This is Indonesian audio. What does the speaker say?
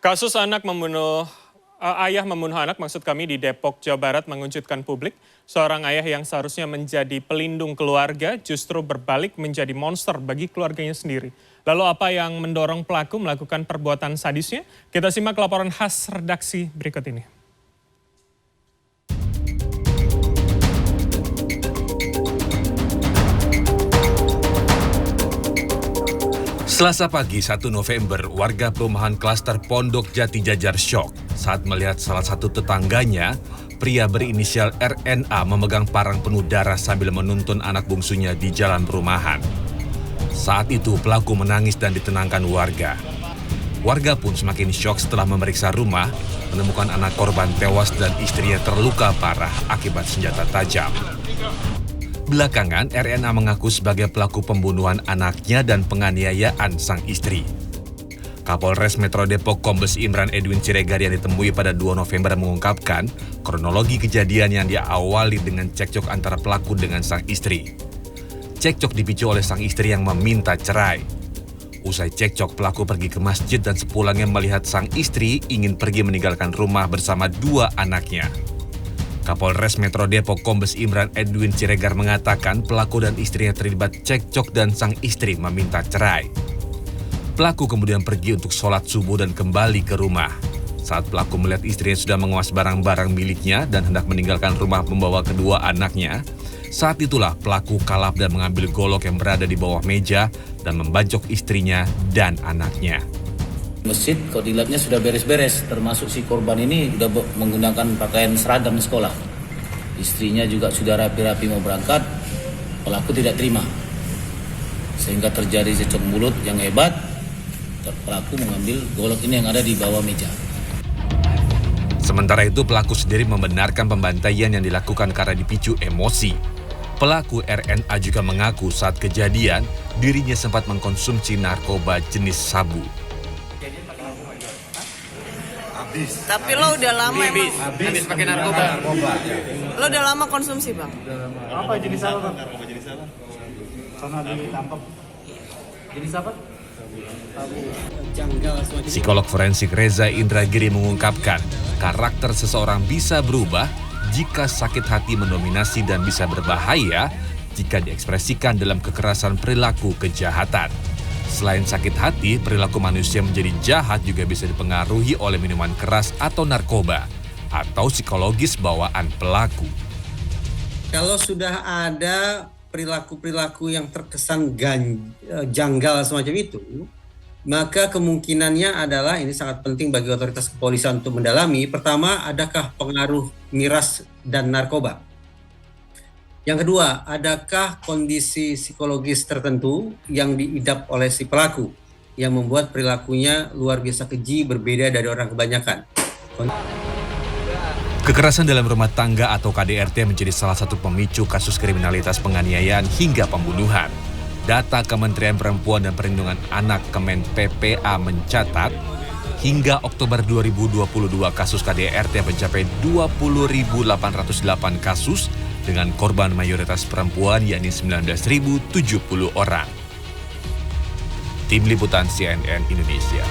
Kasus ayah membunuh anak maksud kami di Depok, Jawa Barat mengejutkan publik. Seorang ayah yang seharusnya menjadi pelindung keluarga justru berbalik menjadi monster bagi keluarganya sendiri. Lalu apa yang mendorong pelaku melakukan perbuatan sadisnya? Kita simak laporan khas redaksi berikut ini. Selasa pagi 1 November, warga perumahan klaster Pondok Jati Jajar syok saat melihat salah satu tetangganya, pria berinisial RNA memegang parang penuh darah sambil menuntun anak bungsunya di jalan perumahan. Saat itu pelaku menangis dan ditenangkan warga. Warga pun semakin syok setelah memeriksa rumah, menemukan anak korban tewas dan istrinya terluka parah akibat senjata tajam. Belakangan, RNA mengaku sebagai pelaku pembunuhan anaknya dan penganiayaan sang istri. Kapolres Metro Depok Kombes Imran Edwin Siregar yang ditemui pada 2 November mengungkapkan kronologi kejadian yang diawali dengan cekcok antara pelaku dengan sang istri. Cekcok dipicu oleh sang istri yang meminta cerai. Usai cekcok, pelaku pergi ke masjid dan sepulangnya melihat sang istri ingin pergi meninggalkan rumah bersama 2 anaknya. Kapolres Metro Depok Kombes Imran Edwin Siregar mengatakan pelaku dan istrinya terlibat cekcok dan sang istri meminta cerai. Pelaku kemudian pergi untuk sholat subuh dan kembali ke rumah. Saat pelaku melihat istrinya sudah menguas barang-barang miliknya dan hendak meninggalkan rumah membawa kedua anaknya, saat itulah pelaku kalap dan mengambil golok yang berada di bawah meja dan membacok istrinya dan anaknya. Masjid kok dilihatnya sudah beres-beres, termasuk si korban ini sudah menggunakan pakaian seragam sekolah. Istrinya juga sudah rapi-rapi mau berangkat, pelaku tidak terima. Sehingga terjadi cekcok mulut yang hebat, pelaku mengambil golok ini yang ada di bawah meja. Sementara itu pelaku sendiri membenarkan pembantaian yang dilakukan karena dipicu emosi. Pelaku RNA juga mengaku saat kejadian dirinya sempat mengkonsumsi narkoba jenis sabu. Tapi lo udah lama habis pakai narkoba. Lo udah lama konsumsi, Bang? Apa jenis apa, Bang? Sana ditangkap. Jenis apa? Psikolog forensik Reza Indragiri mengungkapkan, karakter seseorang bisa berubah jika sakit hati mendominasi dan bisa berbahaya jika diekspresikan dalam kekerasan perilaku kejahatan. Selain sakit hati, perilaku manusia menjadi jahat juga bisa dipengaruhi oleh minuman keras atau narkoba, atau psikologis bawaan pelaku. Kalau sudah ada perilaku-perilaku yang terkesan janggal semacam itu, maka kemungkinannya adalah, ini sangat penting bagi otoritas kepolisian untuk mendalami, pertama, adakah pengaruh miras dan narkoba? Yang kedua, adakah kondisi psikologis tertentu yang diidap oleh si pelaku yang membuat perilakunya luar biasa keji, berbeda dari orang kebanyakan? Kekerasan dalam rumah tangga atau KDRT menjadi salah satu pemicu kasus kriminalitas penganiayaan hingga pembunuhan. Data Kementerian Perempuan dan Perlindungan Anak Kemen PPA mencatat, hingga Oktober 2022 kasus KDRT mencapai 20.808 kasus dengan korban mayoritas perempuan yakni 19.070 orang. Tim Liputan CNN Indonesia.